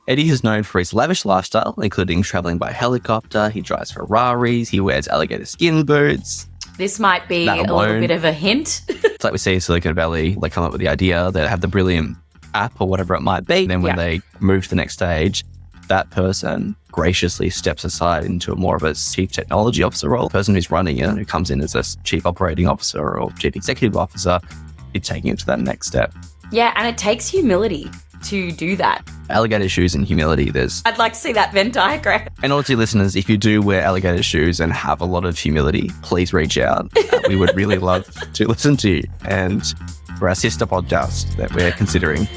Eddie is known for his lavish lifestyle, including traveling by helicopter. He drives Ferraris. He wears alligator skin boots. This might be a little bit of a hint. It's like we see in Silicon Valley, they come up with the idea, they have the brilliant app or whatever it might be. Then when they move to the next stage, that person graciously steps aside into more of a chief technology officer role. The person who's running it, who comes in as a chief operating officer or chief executive officer, is taking it to that next step. Yeah, and it takes humility to do that. Alligator shoes and humility. I'd like to see that Venn diagram. And all to listeners, if you do wear alligator shoes and have a lot of humility, please reach out. We would really love to listen to you and for our sister podcast that we're considering.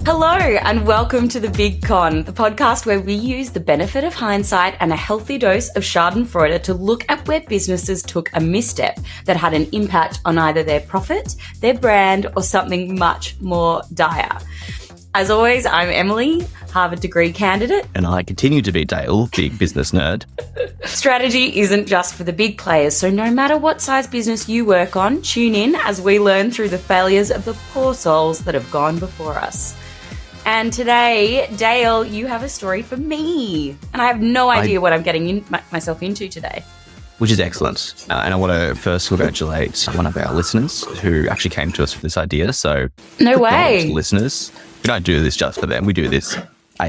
Hello and welcome to The Big Con, the podcast where we use the benefit of hindsight and a healthy dose of schadenfreude to look at where businesses took a misstep that had an impact on either their profit, their brand, or something much more dire. As always, I'm Emily, Harvard degree candidate. And I continue to be Dale, big business nerd. Strategy isn't just for the big players, so no matter what size business you work on, tune in as we learn through the failures of the poor souls that have gone before us. And today, Dale, you have a story for me. And I have no idea what I'm getting myself into today. Which is excellent. And I want to first congratulate one of our listeners who actually came to us with this idea. So, no way. Listeners, we don't do this just for them. We do this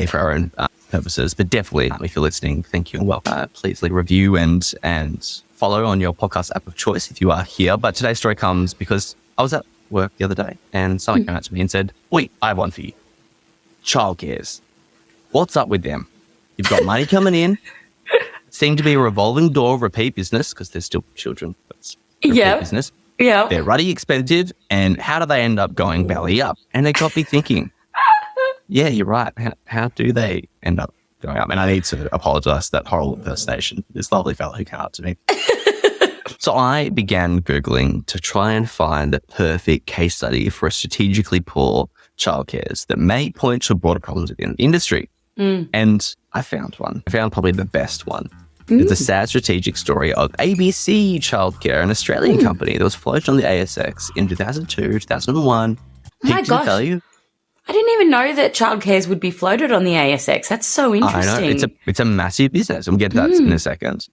for our own purposes. But definitely, if you're listening, thank you and welcome. Please leave a review and follow on your podcast app of choice if you are here. But today's story comes because I was at work the other day and someone came out to me and said, "Wait, I have one for you. Childcares. What's up with them? You've got money coming in. Seem to be a revolving door of repeat business because there's still children. That's repeat business. Yeah. They're ruddy expensive, and how do they end up going belly up?" And they got me thinking, yeah, you're right. How do they end up going up? And I need to apologize for that horrible impersonation. This lovely fellow who came up to me. So I began Googling to try and find the perfect case study for a strategically poor childcares that may point to broader problems within the industry. And I found one. I found probably the best one. It's a sad strategic story of ABC Childcare, an Australian company that was floated on the ASX in 2002, 2001. Oh my gosh. Value. I didn't even know that childcares would be floated on the ASX. That's so interesting. I know. It's a massive business. We'll get to that in a second.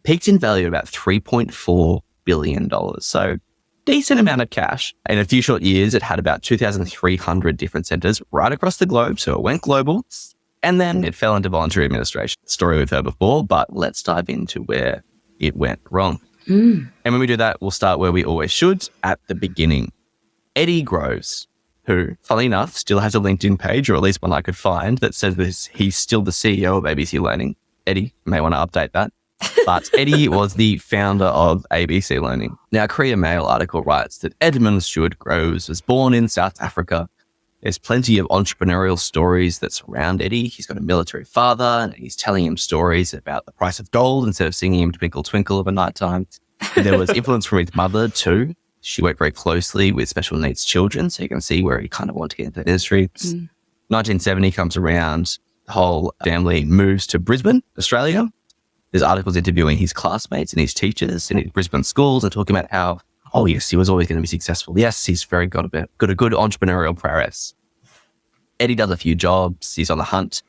Peaked in value about $3.4 billion. So decent amount of cash. In a few short years, it had about 2,300 different centres right across the globe. So it went global. And then it fell into voluntary administration. Story we've heard before, but let's dive into where it went wrong. And when we do that, we'll start where we always should, at the beginning. Eddie Groves, who, funnily enough, still has a LinkedIn page, or at least one I could find, that says that he's still the CEO of ABC Learning. Eddie, you may want to update that. But Eddie was the founder of ABC Learning. Now, Korea Mail article writes that Edmund Stewart Groves was born in South Africa. There's plenty of entrepreneurial stories that surround Eddie. He's got a military father and he's telling him stories about the price of gold instead of singing him Twinkle Twinkle of a night time. There was influence from his mother too. She worked very closely with special needs children, so you can see where he kind of wanted to get into the industry. 1970 comes around, the whole family moves to Brisbane, Australia. There's articles interviewing his classmates and his teachers in his Brisbane schools and talking about how, oh yes, he was always going to be successful. Yes, he's got a good entrepreneurial prowess. Eddie does a few jobs. He's on the hunt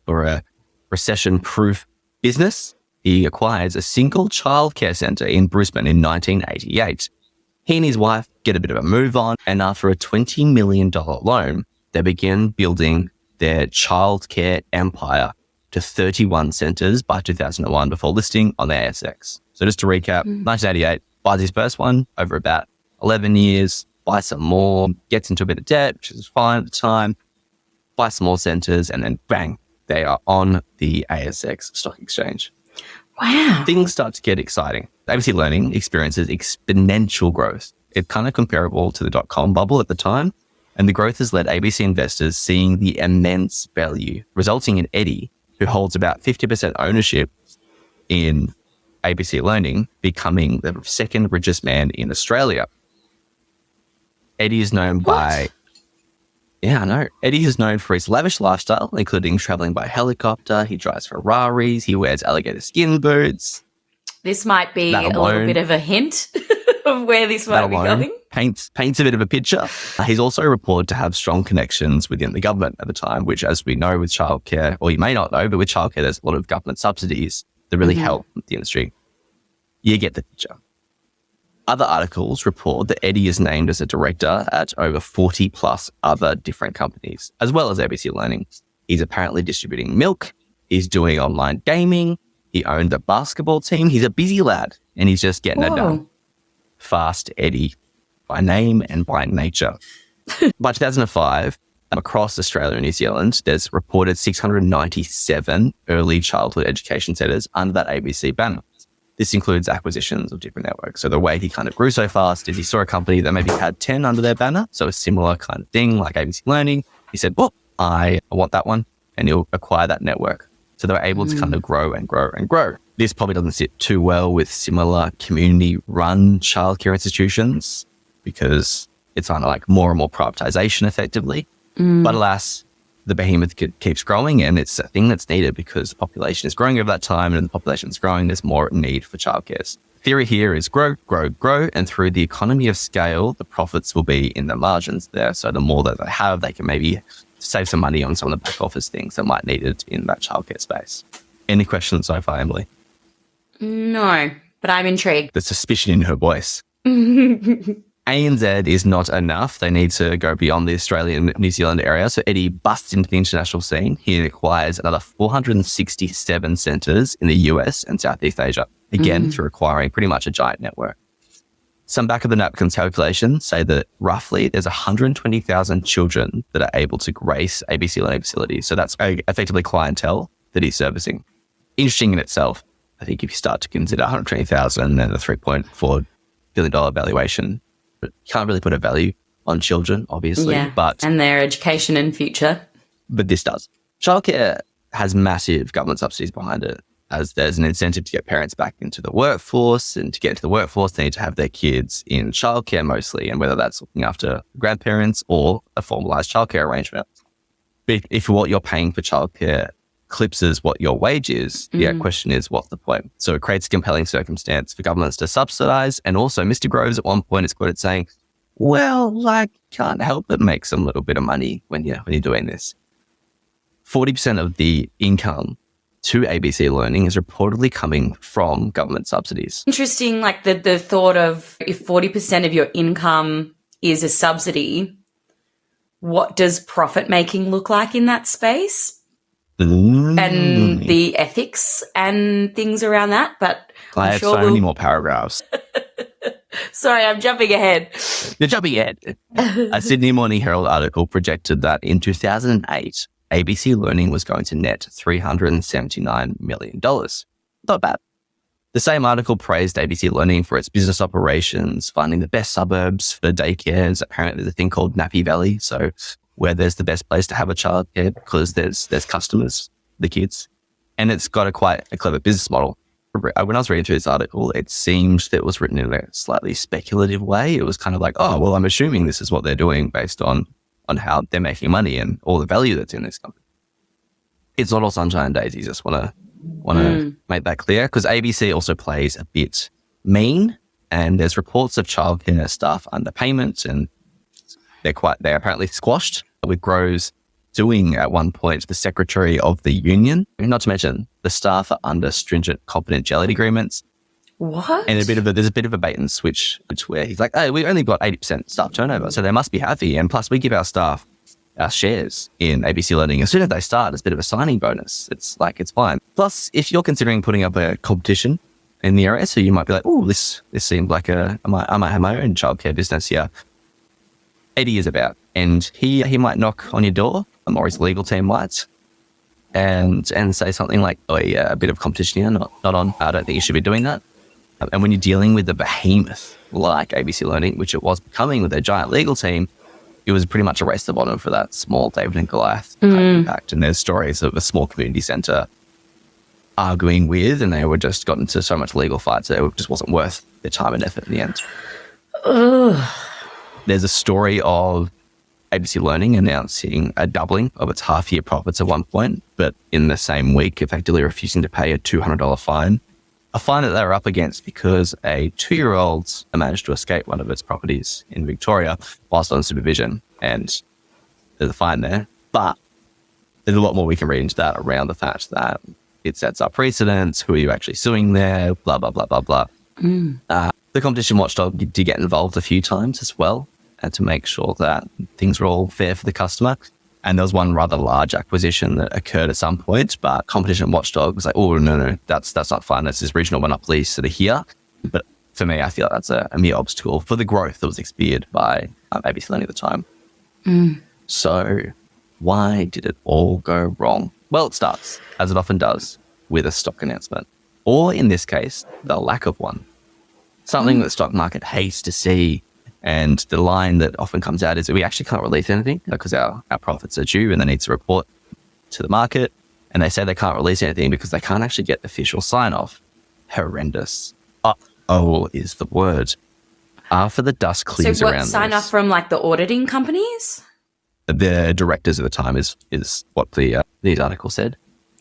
for a recession-proof business. He acquires a single childcare centre in Brisbane in 1988. He and his wife get a bit of a move on, and after a $20 million loan, they begin building their childcare empire to 31 centres by 2001 before listing on the ASX. So just to recap, 1988, buys his first one over about 11 years, buys some more, gets into a bit of debt, which is fine at the time, buys some more centres, and then bang, they are on the ASX stock exchange. Wow. Things start to get exciting. ABC Learning experiences exponential growth. It's kind of comparable to the dot-com bubble at the time, and the growth has led ABC investors seeing the immense value, resulting in Eddie, who holds about 50% ownership in ABC Learning, becoming the second richest man in Australia. Eddie is known by... Yeah, I know. Eddie is known for his lavish lifestyle, including traveling by helicopter. He drives Ferraris. He wears alligator skin boots. This might be a little bit of a hint. of where this might be going. Paints a bit of a picture. He's also reported to have strong connections within the government at the time, which, as we know with childcare, or you may not know, but with childcare, there's a lot of government subsidies that really help the industry. You get the picture. Other articles report that Eddie is named as a director at over 40 plus other different companies, as well as ABC Learning. He's apparently distributing milk. He's doing online gaming. He owned a basketball team. He's a busy lad, and he's just getting it done. Fast Eddie, by name and by nature. By 2005, across Australia and New Zealand, there's reported 697 early childhood education centres under that ABC banner. This includes acquisitions of different networks. So the way he kind of grew so fast is he saw a company that maybe had 10 under their banner, so a similar kind of thing like ABC Learning. He said, well, I want that one, and he'll acquire that network. So they were able to kind of grow and grow and grow. This probably doesn't sit too well with similar community-run childcare institutions because it's kind of like more and more privatization effectively. But alas, the behemoth keeps growing, and it's a thing that's needed because the population is growing over that time, and the population is growing, there's more need for childcare. Theory here is grow, grow, grow, and through the economy of scale, the profits will be in the margins there. So the more that they have, they can maybe save some money on some of the back office things that might need it in that childcare space. Any questions so far, Emily? No, but I'm intrigued. The suspicion in her voice. ANZ is not enough. They need to go beyond the Australian New Zealand area. So Eddie busts into the international scene. He acquires another 467 centres in the US and Southeast Asia, again, through acquiring pretty much a giant network. Some back of the napkins calculations say that roughly there's 120,000 children that are able to grace ABC Learning facilities. So that's effectively clientele that he's servicing. Interesting in itself. I think if you start to consider 120,000 and a $3.4 billion valuation, but you can't really put a value on children, obviously. And their education and future. But this does. Childcare has massive government subsidies behind it, as there's an incentive to get parents back into the workforce, and to get into the workforce, they need to have their kids in childcare mostly, and whether that's looking after grandparents or a formalised childcare arrangement. But if what you're paying for childcare eclipses what your wage is, the question is, what's the point? So it creates a compelling circumstance for governments to subsidise. And also Mr. Groves at one point is quoted saying, well, I can't help but make some little bit of money when you're doing this. 40% of the income to ABC Learning is reportedly coming from government subsidies. Interesting, like the thought of if 40% of your income is a subsidy, what does profit making look like in that space? And the ethics and things around that, but I have so many more paragraphs. Sorry, I'm jumping ahead. You're jumping ahead. A Sydney Morning Herald article projected that in 2008, ABC Learning was going to net $379 million. Not bad. The same article praised ABC Learning for its business operations, finding the best suburbs for daycares. Apparently, there's a thing called Nappy Valley, so where there's the best place to have a childcare because there's customers, the kids. And it's got quite a clever business model. When I was reading through this article, it seemed that it was written in a slightly speculative way. It was kind of like, oh, well, I'm assuming this is what they're doing based on how they're making money and all the value that's in this company. It's not all sunshine and daisies. Just want to make that clear, because ABC also plays a bit mean, and there's reports of childcare staff underpayment, and they're apparently squashed, with Groves suing at one point the secretary of the union. Not to mention the staff are under stringent confidentiality agreements. What? And there's a bit of a bait and switch where he's like, hey, we only got 80% staff turnover, so they must be happy. And plus we give our staff our shares in ABC Learning. As soon as they start, it's a bit of a signing bonus. It's fine. Plus, if you're considering putting up a competition in the area, so you might be like, oh, this seems like I might have my own childcare business here. Eddie is about, and he might knock on your door, or his legal team might, and say something like, oh yeah, a bit of competition here, not on. I don't think you should be doing that. And when you're dealing with a behemoth like ABC Learning, which it was becoming with their giant legal team, it was pretty much a race to the bottom for that small David and Goliath type impact. And there's stories of a small community centre arguing with, and they were just got into so much legal fights that it just wasn't worth their time and effort in the end. There's a story of ABC Learning announcing a doubling of its half-year profits at one point, but in the same week, effectively refusing to pay a $200 fine a fine that they were up against because a 2-year-old managed to escape one of its properties in Victoria whilst on supervision. And there's a fine there. But there's a lot more we can read into that around the fact that it sets up precedents, who are you actually suing there, blah, blah, blah, blah, blah. The competition watchdog did get involved a few times as well to make sure that things were all fair for the customer. And there was one rather large acquisition that occurred at some point, but competition watchdog was like, oh, no, that's not fine. That's this regional monopolies that are here. But for me, I feel like that's a mere obstacle for the growth that was experienced by ABC Learning at the time. So why did it all go wrong? Well, it starts, as it often does, with a stock announcement. Or in this case, the lack of one. Something that the stock market hates to see. And the line that often comes out is that we actually can't release anything because our profits are due and they need to report to the market. And they say they can't release anything because they can't actually get official sign-off. Horrendous. Uh-oh is the word. After the dust clears around this. So what, sign off from like the auditing companies? The directors at the time is what the news article said.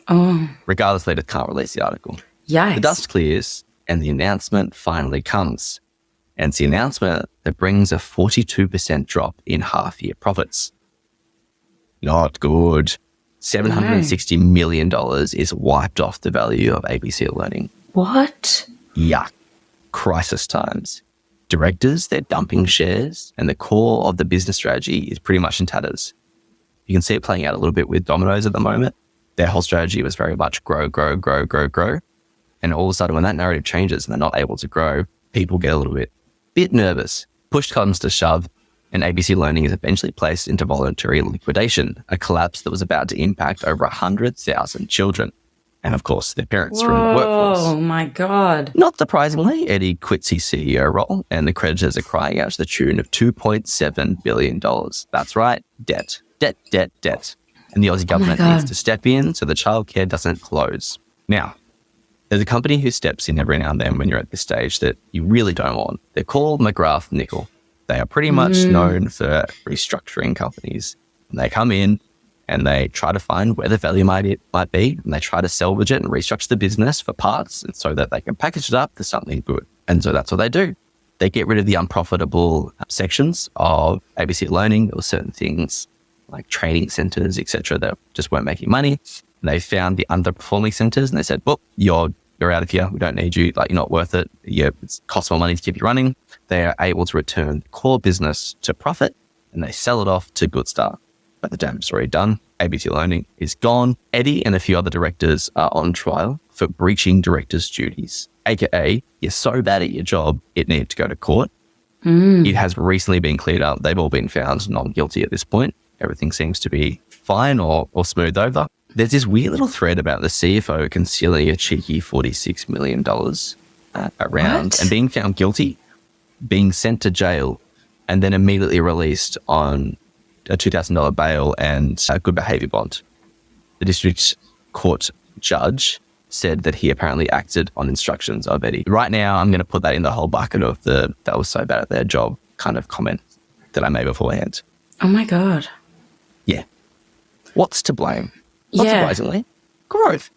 Oh. Regardless, they just can't release the article. Yikes. The dust clears and the announcement finally comes. And it's the announcement that brings a 42% drop in half-year profits. Not good. $760 million is wiped off the value of ABC Learning. What? Yuck. Crisis times. Directors, they're dumping shares, and the core of the business strategy is pretty much in tatters. You can see it playing out a little bit with Domino's at the moment. Their whole strategy was very much grow. And all of a sudden, when that narrative changes and they're not able to grow, people get a little bit nervous. Push comes to shove, and ABC Learning is eventually placed into voluntary liquidation, a collapse that was about to impact over 100,000 children. And of course, their parents were in the workforce. Oh my God. Not surprisingly, Eddie quits his CEO role, and the creditors are crying out to the tune of $2.7 billion. That's right, debt. And the Aussie government needs to step in so the childcare doesn't close. Now, there's a company who steps in every now and then when you're at this stage that you really don't want. They're called McGrath Nickel. They are pretty much known for restructuring companies. And they come in and they try to find where the value might be, and they try to salvage it and restructure the business for parts and so that they can package it up for something good. And so that's what they do. They get rid of the unprofitable sections of ABC Learning. There were certain things like training centers, etc., that just weren't making money. And they found the underperforming centers and they said, well, you're out of here. We don't need you. Like, you're not worth it. It costs more money to keep you running. They are able to return core business to profit and they sell it off to Goodstar. But the damage is already done. ABC Learning is gone. Eddie and a few other directors are on trial for breaching directors' duties, aka you're so bad at your job, it needed to go to court. It has recently been cleared up. They've all been found not guilty at this point. Everything seems to be fine or smoothed over. There's this weird little thread about the CFO concealing a cheeky $46 million around and being found guilty, being sent to jail, and then immediately released on a $2,000 bail and a good behaviour bond. The district court judge said that he apparently acted on instructions of Eddie. Right now, I'm going to put that in the whole bucket of the "that was so bad at their job" kind of comment that I made beforehand. Oh my God. Yeah. What's to blame? Not surprisingly, growth.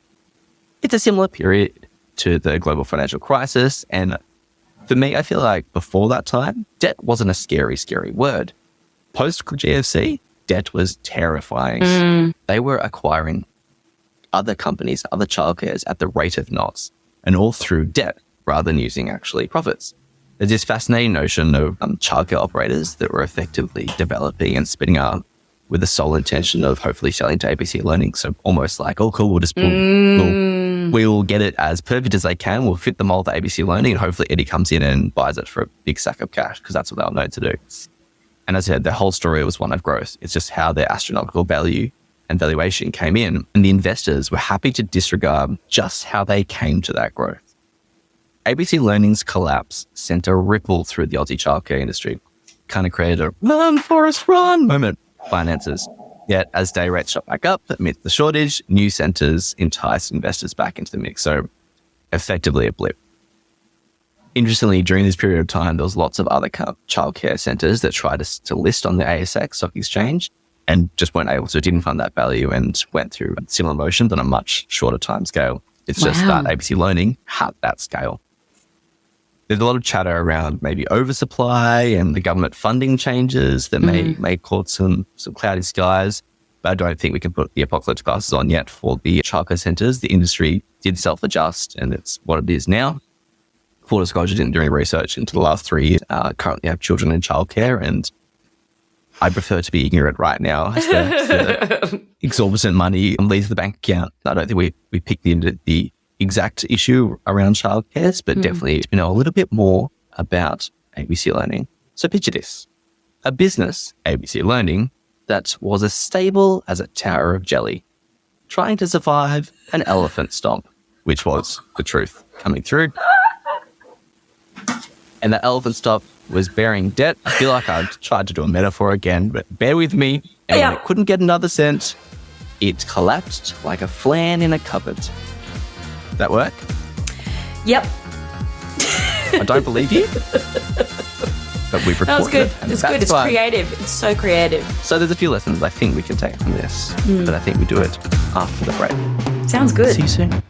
It's a similar period to the global financial crisis. And for me, I feel like before that time, debt wasn't a scary word. Post-GFC, debt was terrifying. They were acquiring other companies, other childcares at the rate of knots, and all through debt rather than using actually profits. There's this fascinating notion of childcare operators that were effectively developing and spinning up with the sole intention of hopefully selling to ABC Learning. So almost like, oh, cool, we'll get it as perfect as they can. We'll fit the mold of ABC Learning, and hopefully Eddie comes in and buys it for a big sack of cash because that's what they'll know to do. And as I said, the whole story was one of growth. It's just how their astronomical value and valuation came in, and the investors were happy to disregard just how they came to that growth. ABC Learning's collapse sent a ripple through the Aussie childcare industry, kind of created a run, Forrest, run moment. Finances. Yet as day rates shot back up amidst the shortage, new centres enticed investors back into the mix. So effectively a blip. Interestingly, during this period of time, there was lots of other childcare centres that tried to list on the ASX stock exchange and just weren't able to, didn't find that value and went through similar motions on a much shorter time scale. It's just that ABC Learning had that scale. There's a lot of chatter around maybe oversupply and the government funding changes that may cause some cloudy skies. But I don't think we can put the apocalypse glasses on yet for the childcare centres. The industry did self-adjust, and it's what it is now. Full disclosure, didn't do any research into the last 3 years. Currently have children in childcare, and I prefer to be ignorant right now as the exorbitant money leaves the bank account. I don't think we picked the exact issue around childcare, but definitely to know a little bit more about ABC Learning. So picture this, a business, ABC Learning, that was as stable as a tower of jelly, trying to survive an elephant stomp, which was the truth coming through. And the elephant stomp was bearing debt. I feel like I've tried to do a metaphor again, but bear with me. And when it couldn't get another cent, it collapsed like a flan in a cupboard. That work? Yep. I don't believe you. But we've That was good. it. It's good. It's creative. It's so creative. So there's a few lessons I think we can take from this, but I think we do it after the break. Sounds good. See you soon.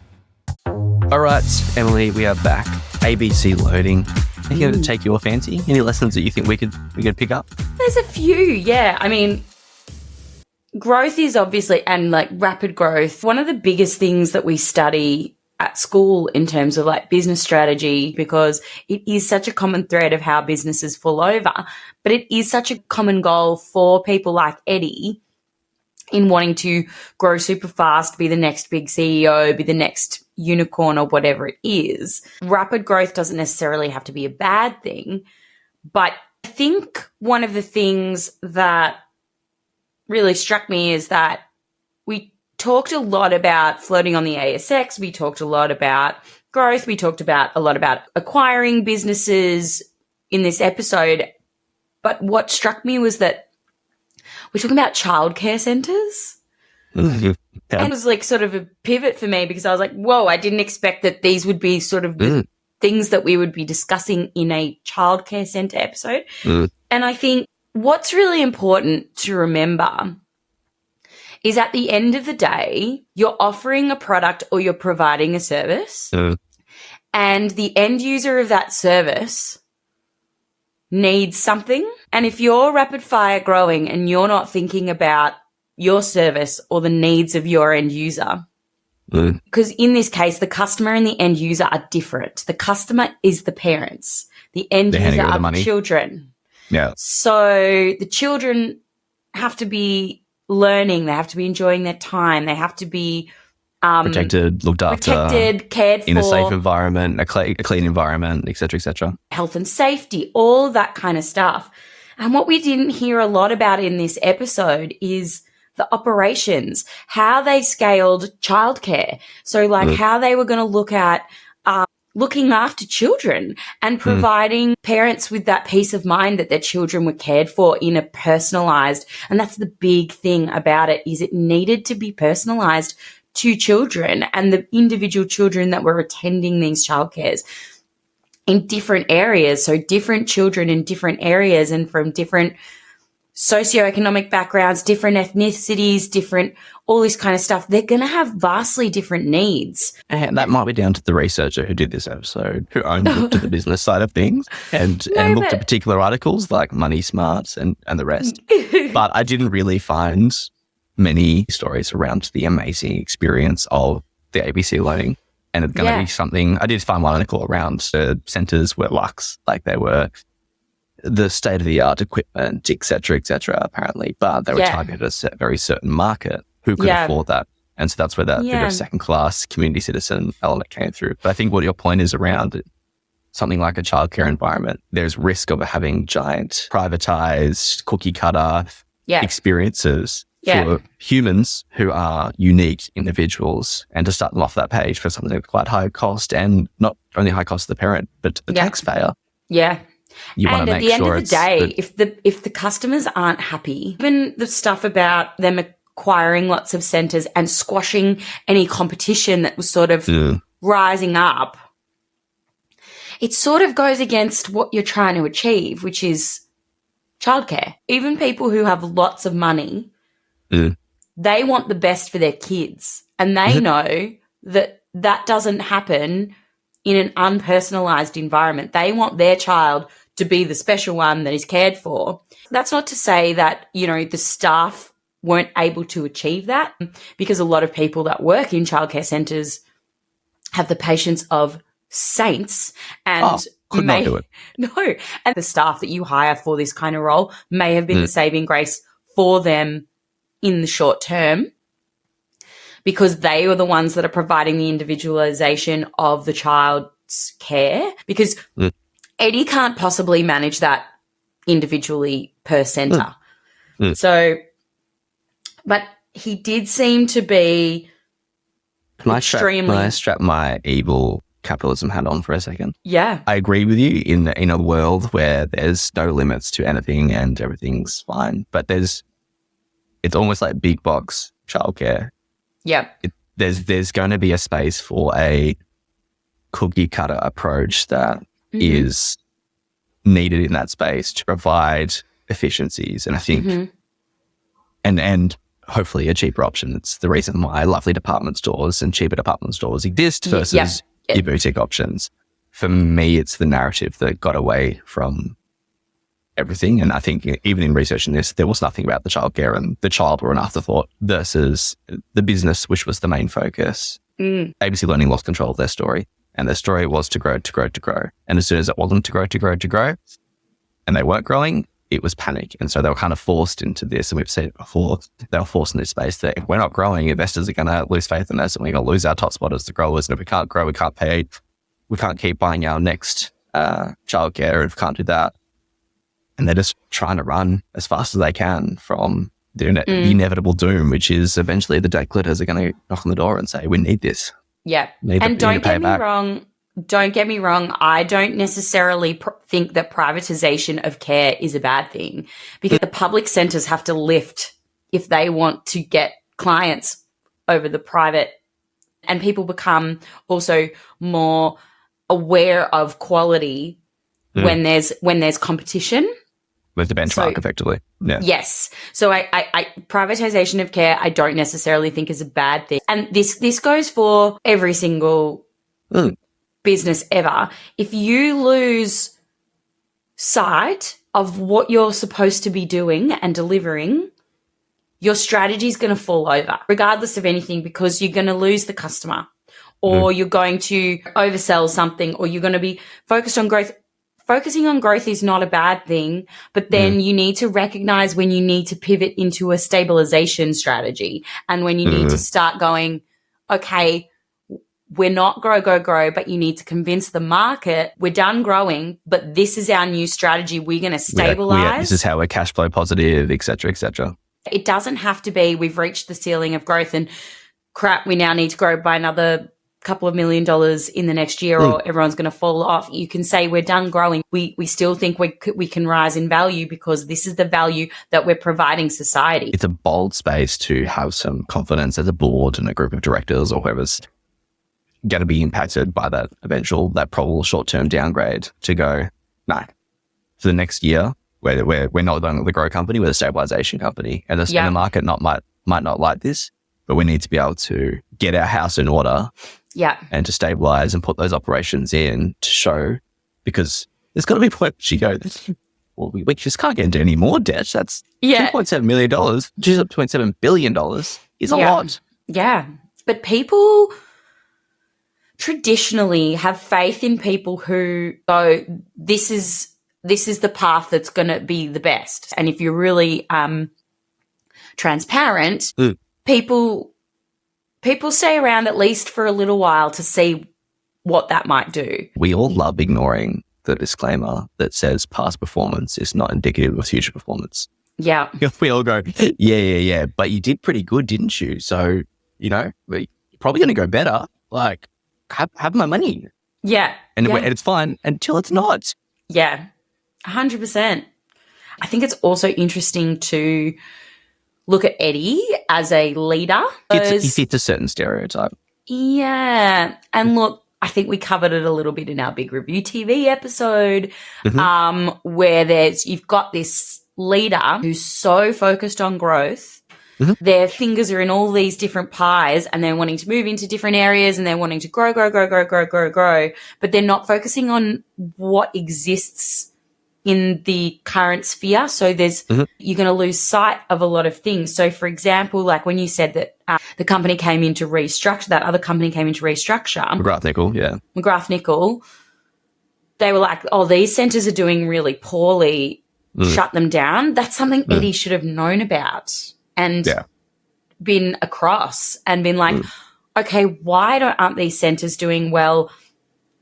All right, Emily, we are back. ABC Learning. Anything going to take your fancy? Any lessons that you think we could pick up? There's a few, yeah. I mean, growth is obviously, and like rapid growth, one of the biggest things that we study at school in terms of like business strategy, because it is such a common thread of how businesses fall over, but it is such a common goal for people like Eddie in wanting to grow super fast, be the next big CEO, be the next unicorn or whatever it is. Rapid growth doesn't necessarily have to be a bad thing, but I think one of the things that really struck me is that we talked a lot about floating on the ASX. We talked a lot about growth. We talked a lot about acquiring businesses in this episode. But what struck me was that we're talking about childcare centres. And it was like sort of a pivot for me because I was like, whoa, I didn't expect that these would be sort of the things that we would be discussing in a childcare centre episode. And I think what's really important to remember is at the end of the day, you're offering a product or you're providing a service, and the end user of that service needs something. And if you're rapid fire growing and you're not thinking about your service or the needs of your end user, because in this case, the customer and the end user are different. The customer is the parents. The end user are the children. Yeah. So the children have to be learning. They have to be enjoying their time. They have to be protected, looked after, cared for. In a safe environment, a clean environment, et cetera, et cetera. Health and safety, all that kind of stuff. And what we didn't hear a lot about in this episode is the operations, how they scaled childcare. So like how they were going to look at looking after children and providing parents with that peace of mind that their children were cared for in a personalized. And that's the big thing about it, is it needed to be personalized to children and the individual children that were attending these childcares in different areas. So different children in different areas and from different socioeconomic backgrounds, different ethnicities, different, all this kind of stuff. They're going to have vastly different needs. And that might be down to the researcher who did this episode, who only looked at the business side of things and looked at particular articles like Money Smarts and the rest. But I didn't really find many stories around the amazing experience of the ABC Learning. And it's going to be something, I did find one article around the centres were luxe, like they were the state-of-the-art equipment, et cetera, apparently. But they were targeted at a very certain market who could afford that. And so that's where that bit of second-class community citizen element came through. But I think what your point is around something like a childcare environment, there's risk of having giant privatized cookie-cutter experiences for humans who are unique individuals, and to start them off that page for something that's quite high cost, and not only high cost to the parent, but the taxpayer. Yeah. You want to make sure at the end of the day, if the customers aren't happy, even the stuff about them acquiring lots of centres and squashing any competition that was sort of rising up, it sort of goes against what you're trying to achieve, which is childcare. Even people who have lots of money, they want the best for their kids, and they know that that doesn't happen in an unpersonalized environment. They want their child to be the special one that is cared for. That's not to say that, the staff weren't able to achieve that, because a lot of people that work in childcare centres have the patience of saints and could not do it. No. And the staff that you hire for this kind of role may have been the saving grace for them in the short term, because they were the ones that are providing the individualization of the child's care, because Eddie can't possibly manage that individually per centre. So, but he did seem to be extremely... Can I strap my evil capitalism hat on for a second? Yeah. I agree with you in a world where there's no limits to anything and everything's fine, but it's almost like big box childcare. Yeah. There's going to be a space for a cookie cutter approach that is needed in that space to provide efficiencies. And I think, and hopefully a cheaper option. It's the reason why lovely department stores and cheaper department stores exist versus your boutique options. For me, it's the narrative that got away from everything. And I think even in researching this, there was nothing about the childcare and the child were an afterthought versus the business, which was the main focus. ABC Learning lost control of their story, and their story was to grow, to grow, to grow. And as soon as it wasn't to grow, to grow, to grow, and they weren't growing, it was panic. And so they were kind of forced into this. And we've said it before, they were forced in this space that if we're not growing, investors are going to lose faith in us and we're going to lose our top spot as the growers. And if we can't grow, we can't pay, we can't keep buying our next childcare if we can't do that. And they're just trying to run as fast as they can from the inevitable doom, which is eventually the debt collectors are going to knock on the door and say, we need this. Yeah. And don't get me wrong, I don't necessarily think that privatization of care is a bad thing, because the public centres have to lift if they want to get clients over the private, and people become also more aware of quality when there's competition. With the benchmark, effectively. Yeah. Yes. So I privatization of care, I don't necessarily think is a bad thing. And this goes for every single business ever. If you lose sight of what you're supposed to be doing and delivering, your strategy is going to fall over, regardless of anything, because you're going to lose the customer, or you're going to oversell something, or you're going to be focused on growth. Focusing on growth is not a bad thing, but then you need to recognize when you need to pivot into a stabilization strategy, and when you need to start going, okay, we're not grow, but you need to convince the market we're done growing, but this is our new strategy. We're going to stabilize. This is how we're cash flow positive, et cetera, et cetera. It doesn't have to be we've reached the ceiling of growth and crap, we now need to grow by another couple of $1 million in the next year, or everyone's going to fall off. You can say we're done growing. We still think we can rise in value because this is the value that we're providing society. It's a bold space to have some confidence as a board and a group of directors or whoever's going to be impacted by that probable short-term downgrade to go, no, for the next year, we're not the grow company, we're the stabilization company. And the market might not like this, but we need to be able to get our house in order. Yeah. And to stabilize and put those operations in to show, because there's got to be a point where you go, well, we just can't get into any more debt. That's $2.7 million, $2.7 billion is a lot. Yeah. But people traditionally have faith in people who go, this is the path that's going to be the best. And if you're really transparent, people stay around at least for a little while to see what that might do. We all love ignoring the disclaimer that says past performance is not indicative of future performance. Yeah. We all go, yeah, but you did pretty good, didn't you? So, you're probably going to go better. Like, have my money. Yeah. And it's fine until it's not. Yeah, 100%. I think it's also interesting to look at Eddie as a leader. He fits a certain stereotype. Yeah. And look, I think we covered it a little bit in our Big Review TV episode, where you've got this leader who's so focused on growth Their fingers are in all these different pies and they're wanting to move into different areas and they're wanting to grow, but they're not focusing on what exists in the current sphere. So you're going to lose sight of a lot of things. So for example, like when you said that the company came in to restructure, that other company came in to restructure. McGrath Nickel, they were like, oh, these centres are doing really poorly, shut them down. That's something Eddie should have known about and been across and been like, okay, why aren't these centres doing well?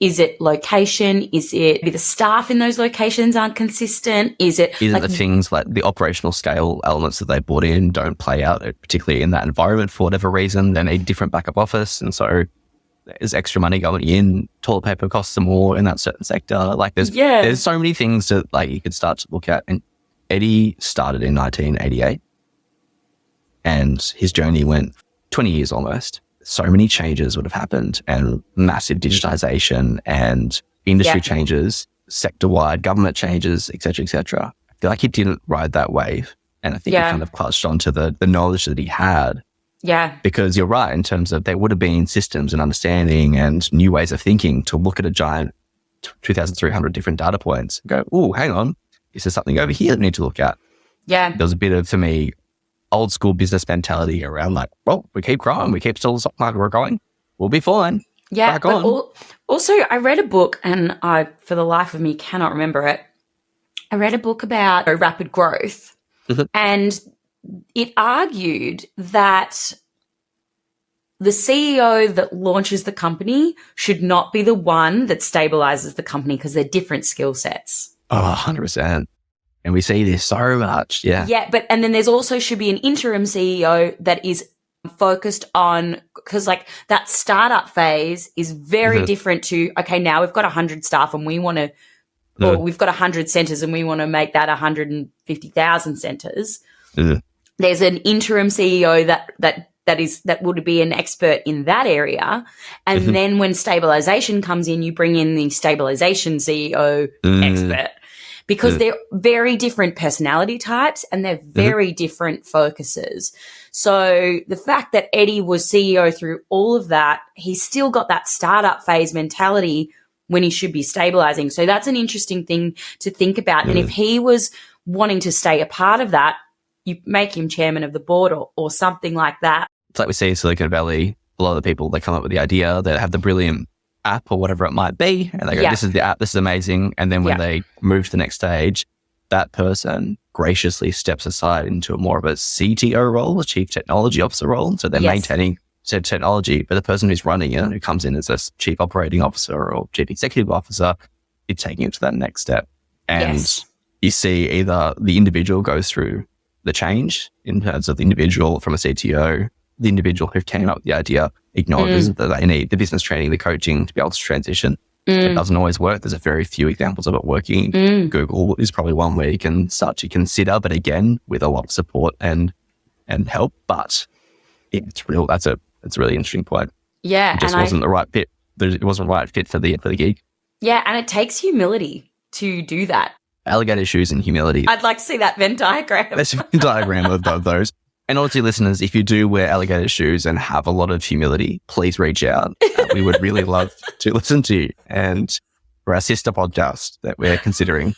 Is it location? Is it the staff in those locations aren't consistent? Is it the things like the operational scale elements that they brought in don't play out, particularly in that environment for whatever reason? They need different backup office. And so there's extra money going in. Toilet paper costs them more in that certain sector. Like there's so many things that like you could start to look at. And Eddie started in 1988 and his journey went 20 years almost. So many changes would have happened and massive digitization and industry changes, sector-wide government changes, et cetera, et cetera. I feel like he didn't ride that wave. And I think he kind of clutched onto the knowledge that he had. Yeah. Because you're right in terms of there would have been systems and understanding and new ways of thinking to look at a giant 2,300 different data points and go, oh, hang on, is there something over here that we need to look at? Yeah. There was a bit of, for me, old school business mentality around like, well, we keep growing, we keep still the stock market, we're going, we'll be fine. Yeah. But also, I read a book and I, for the life of me, cannot remember it. I read a book about rapid growth and it argued that the CEO that launches the company should not be the one that stabilizes the company because they're different skill sets. Oh, 100%. And we see this so much. Yeah. Yeah. And then there's also should be an interim CEO that is focused on, because like that startup phase is very different to, okay, now we've got 100 staff and we want to, or we've got 100 centers and we want to make that 150,000 centers. There's an interim CEO that would be an expert in that area. And then when stabilization comes in, you bring in the stabilization CEO expert. Because they're very different personality types and they're very different focuses. So the fact that Eddie was CEO through all of that, he's still got that startup phase mentality when he should be stabilizing. So that's an interesting thing to think about. And if he was wanting to stay a part of that, you make him chairman of the board or something like that. It's like we see in Silicon Valley, a lot of the people, they come up with the idea, they have the brilliant app or whatever it might be, and they go, this is the app, this is amazing. And then when they move to the next stage, that person graciously steps aside into more of a CTO role, a chief technology officer role. So they're maintaining said technology, but the person who's running it, who comes in as a chief operating officer or chief executive officer, is taking it to that next step. And you see either the individual goes through the change in terms of the individual from a CTO, the individual who came up with the idea acknowledges that they need the business training, the coaching to be able to transition. It doesn't always work. There's a very few examples of it working. Google is probably one where you can start to consider, but again, with a lot of support and help. But it's real. It's a really interesting point. Yeah. It just wasn't the right fit. It wasn't the right fit for the gig. Yeah. And it takes humility to do that. Alligator shoes and humility. I'd like to see that Venn diagram. There's a diagram of those. And also, listeners, if you do wear alligator shoes and have a lot of humility, please reach out. We would really love to listen to you. And for our sister podcast that we're considering,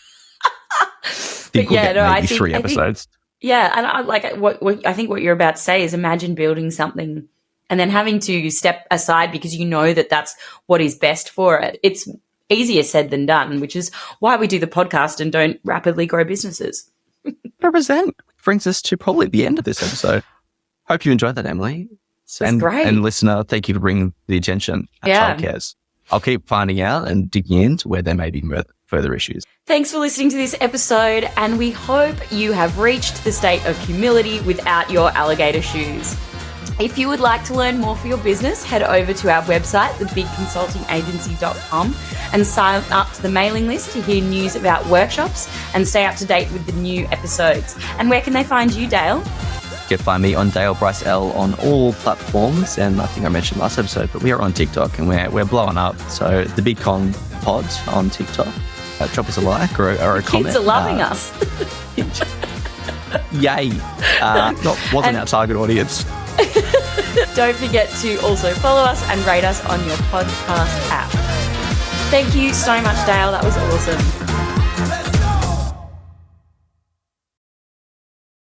I think 3 episodes. And I like what I think what you're about to say is imagine building something and then having to step aside because you know that that's what is best for it. It's easier said than done, which is why we do the podcast and don't rapidly grow businesses. 100%. Brings us to probably the end of this episode. Hope you enjoyed that, Emily. That's great. And listener, thank you for bringing the attention at childcares. I'll keep finding out and digging into where there may be further issues. Thanks for listening to this episode, and we hope you have reached the state of humility without your alligator shoes. If you would like to learn more for your business, head over to our website, thebigconsultingagency.com, and sign up to the mailing list to hear news about workshops and stay up to date with the new episodes. And where can they find you, Dale? You can find me on Dale Bryce L on all platforms, and I think I mentioned last episode, but we are on TikTok and we're blowing up. So the Big Con Pod on TikTok. Drop us a like or a comment. Kids are loving us. Yay. Wasn't our target audience. Don't forget to also follow us and rate us on your podcast app. Thank you so much, Dale. That was awesome.